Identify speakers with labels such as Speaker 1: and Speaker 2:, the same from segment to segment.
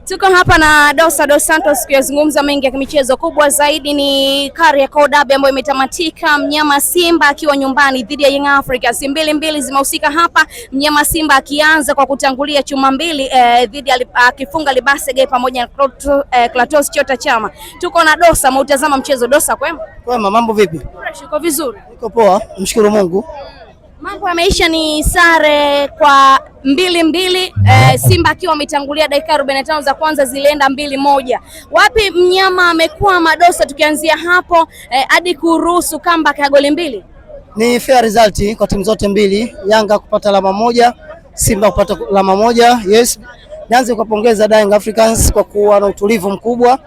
Speaker 1: Tuko hapa na Dosa dos Santos kuyazungumza mengi ya michezo. Kubwa zaidi ni Kariakoo Derby ambayo imetamatika, mnyama Simba akiwa nyumbani dhidi ya Young Africans. 2-2 zimehusika hapa, mnyama Simba akianza kwa kutangulia chuma mbili dhidi akifunga Libase Gay pamoja na Clatous Chota Chama. Tuko na Dosa, mtazama mchezo. Dosa, kwema?
Speaker 2: Kwema, mambo vipi?
Speaker 1: Fresh, uko vizuri?
Speaker 2: Niko poa, mshukuru Mungu.
Speaker 1: Mambo yameisha, ni sare kwa 2-2. Simba akiwa ametangulia dakika 45 za kwanza zilienda 2-1. Wapi mnyama amekuwa madosa, tukianzia hapo hadi kuruhusu comeback ya goli mbili?
Speaker 2: Ni fair result kwa timu zote mbili, Yanga kupata alama moja, Simba kupata alama moja. Yes, nianze kupongeza Young Africans kwa kuwa na utulivu mkubwa,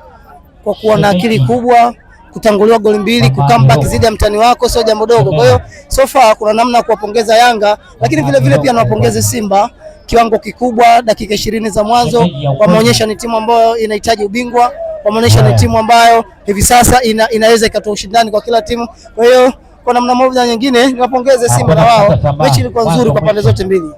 Speaker 2: kwa kuwa na akili kubwa. Kutanguliwa goli mbili, kucomeback zidi ya mtani wako sio jambo dogo. Kwa hiyo so far kuna namna kuwapongeza Yanga, lakini vile vile pia nawapongeze Simba, kiwango kikubwa. Dakika 20 za mwanzo wameonyesha ni timu ambayo inahitaji ubingwa, wameonyesha ni timu ambayo hivi sasa inaweza ikatoa ushindani kwa kila timu. Kwa hiyo kwa namna moja nyingine niwapongeze Simba na wao, mechi ilikuwa nzuri kwa pande zote mbili.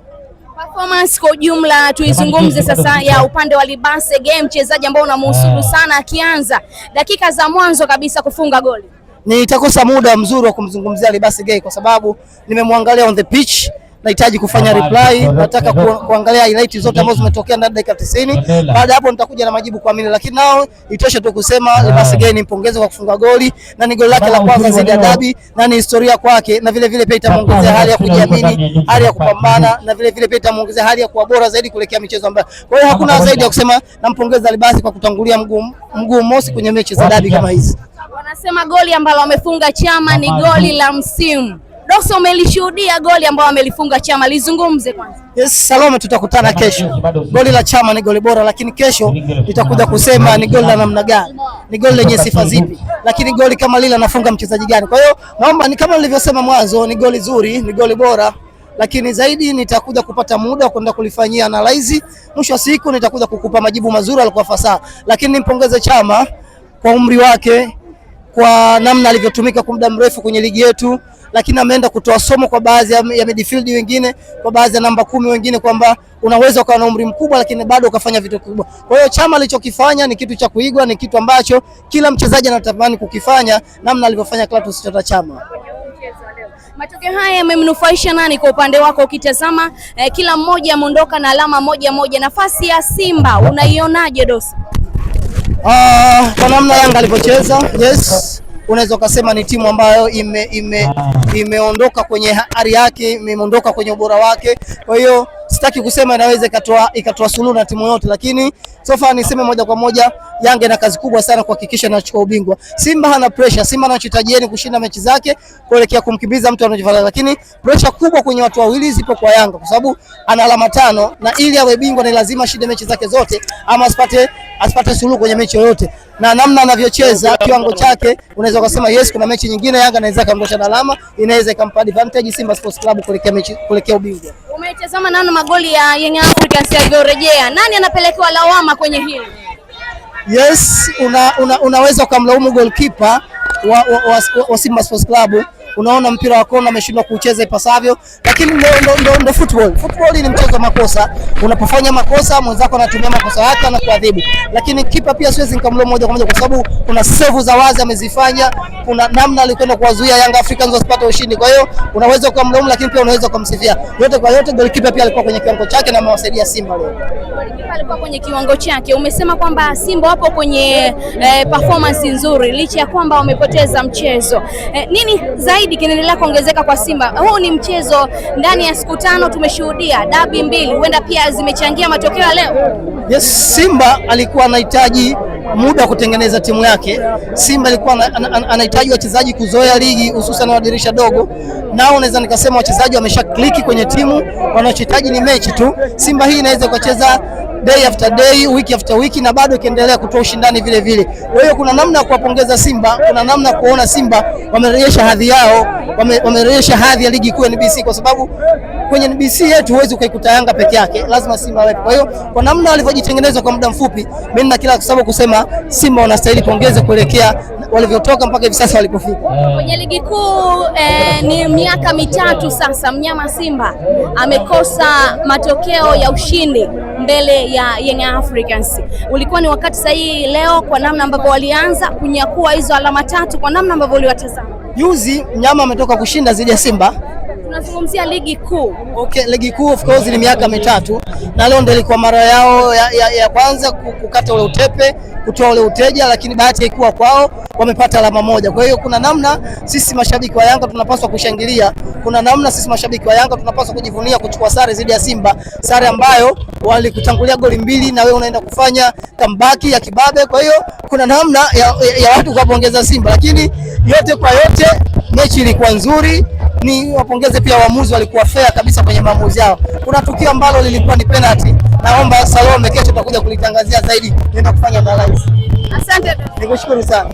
Speaker 1: Performance kwa ujumla tuizungumze sasa ya upande wa Libase Gay, mchezaji ambao unamhusudu sana, akianza dakika za mwanzo kabisa kufunga goli.
Speaker 2: Nitakosa muda mzuri wa kumzungumzia Libase Gay kwa sababu nimemwangalia on the pitch. Nahitaji kufanya reply, nataka kuangalia highlight zote ambazo zimetokea ndani dakika 90. Baada hapo nitakuja na majibu kamili, lakini nao itosha tu kusema Libase Gay nimpongeze kwa kufunga goli, na ni goli lake la kwanza zidi ya Derby, na ni historia kwake, na vile vile pia itamuongezea hali ya kujiamini, hali ya kupambana, na vile vile pia itamuongezea hali ya kuwa bora zaidi kuelekea michezo ambayo. Kwa hiyo hakuna zaidi ya kusema nampongeza Libase kwa kutangulia mguu mosi kwenye mechi za Derby kama hizi.
Speaker 1: Wanasema goli ambalo amefunga Chama ni goli la msimu. Dosa, umelishuhudia goli ambalo amelifunga Chama, lizungumze kwanza.
Speaker 2: Yes, Salome, tutakutana kesho. Goli la Chama ni goli bora, lakini kesho nitakuja kusema ni goli la namna gani, ni goli lenye sifa zipi, lakini goli kama lile anafunga mchezaji gani. Kwa hiyo naomba, ni kama nilivyosema mwanzo, ni goli zuri, ni goli bora, lakini zaidi nitakuja kupata muda kwenda kulifanyia analyze. Mwisho wa siku nitakuja kukupa majibu mazuri alikuwa fasaha, lakini nimpongeze Chama kwa umri wake, kwa namna alivyotumika kwa muda mrefu kwenye ligi yetu, lakini ameenda kutoa somo kwa baadhi ya midfield wengine, kwa baadhi ya namba 10 wengine, kwamba unaweza ukawa na umri mkubwa lakini bado ukafanya vitu vikubwa. Kwa hiyo Chama alichokifanya ni kitu cha kuigwa, ni kitu ambacho kila mchezaji anatamani kukifanya, namna alivyofanya Clatous Chota Chama.
Speaker 1: Matokeo haya yamemnufaisha nani kwa upande wako ukitazama? Kila mmoja ameondoka na alama moja moja. Nafasi ya Simba unaionaje, Dosa?
Speaker 2: Kwa namna Yanga alivyocheza, yes, unaweza kusema ni timu ambayo imeondoka kwenye ari yake, imeondoka kwenye ubora wake. Kwa hiyo sitaki kusema inaweza ikatoa suluhu na timu yote, lakini so far niseme moja kwa moja Yanga ina kazi kubwa sana kuhakikisha anachukua ubingwa. Simba hana pressure. Simba anachohitaji ni kushinda mechi zake kuelekea kumkimbiza mtu anajivala, lakini pressure kubwa kwenye watu wawili zipo kwa Yanga kwa sababu ana alama 5, na ili awe bingwa ni lazima ashinde mechi zake zote ama asipate suluhu kwenye mechi yoyote. Na namna anavyocheza, kiwango chake, unaweza kusema yes, kuna mechi nyingine Yanga anaweza kumdosha na alama, inaweza ikampa advantage Simba Sports Club kuelekea ubingwa.
Speaker 1: Umetazama nani magoli ya Young Africans yalivyorejea, nani anapelekewa lawama kwenye hili?
Speaker 2: Yes, unaweza kumlaumu goalkeeper wa Simba Sports Club. Unaona mpira wa kona ameshindwa kucheza ipasavyo, lakini ndio football. Football ni mchezo wa makosa. Unapofanya makosa mwenzako anatumia makosa yake na kuadhibu. Lakini kipa pia siwezi nikamlaumu moja kwa moja kwa sababu kuna save za wazi amezifanya, kuna namna alikwenda kuwazuia Young Africans wasipate ushindi. Kwa hiyo unaweza kumlaumu, lakini pia unaweza kumsifia. Yote kwa yote goalkeeper pia alikuwa kwenye kiwango chake na amewasaidia Simba leo.
Speaker 1: Goalkeeper alikuwa kwenye kiwango chake. Umesema kwamba Simba wapo kwenye performance nzuri licha ya kwamba wamepoteza mchezo. Nini zaidi kinaendelea kuongezeka kwa Simba? Huu ni mchezo ndani ya siku 5 tumeshuhudia Derby 2, huenda pia zimechangia matokeo ya leo.
Speaker 2: Yes, Simba alikuwa anahitaji muda kutengeneza timu yake. Simba alikuwa anahitaji wachezaji kuzoea ligi, hususan wa dirisha dogo. Nao naweza nikasema wachezaji wamesha kliki kwenye timu, wanachohitaji ni mechi tu. Simba hii inaweza kucheza day after day, week after week, na bado ikiendelea kutoa ushindani vile vile. Kwa hiyo kuna namna ya kuwapongeza Simba, kuna namna ya kuona Simba wamerejesha hadhi yao, wamerejesha hadhi ya ligi kuu ya NBC, kwa sababu kwenye NBC yetu huwezi ukaikuta Yanga peke yake, lazima Simba wewe. Kwa hiyo kwa namna walivyojitengeneza kwa muda mfupi, mimi na kila sababu kusema Simba wanastahili pongeze kuelekea walivyotoka mpaka hivi sasa walipofika
Speaker 1: kwenye ligi kuu. Ni miaka mitatu sasa mnyama Simba amekosa matokeo ya ushindi mbele ya Young Africans. Ulikuwa ni wakati sahihi leo kwa namna ambavyo walianza kunyakua hizo alama tatu, kwa namna ambavyo uliwatazama?
Speaker 2: Juzi mnyama ametoka kushinda dhidi ya Simba.
Speaker 1: Tunazungumzia ligi kuu.
Speaker 2: Okay, ligi kuu of course ni miaka mitatu na leo ndio ilikuwa mara yao ya kwanza kukata ule utepe, kutoa ule uteja, lakini bahati haikuwa kwao, wamepata alama moja. Kwa hiyo kuna namna sisi mashabiki wa Yanga tunapaswa kushangilia, kuna namna sisi mashabiki wa Yanga tunapaswa kujivunia kuchukua sare dhidi ya Simba, sare ambayo walikutangulia goli 2 na wewe unaenda kufanya comeback ya kibabe. Kwa hiyo kuna namna ya watu kuwapongeza Simba, lakini yote kwa yote mechi ilikuwa nzuri. Ni wapongeze pia waamuzi, walikuwa fair kabisa kwenye maamuzi yao. Kuna tukio ambalo lilikuwa ni penalty, naomba Salome kesho tutakuja kulitangazia zaidi, nenda kufanya analysis.
Speaker 1: Asante.
Speaker 2: Nikushukuru sana.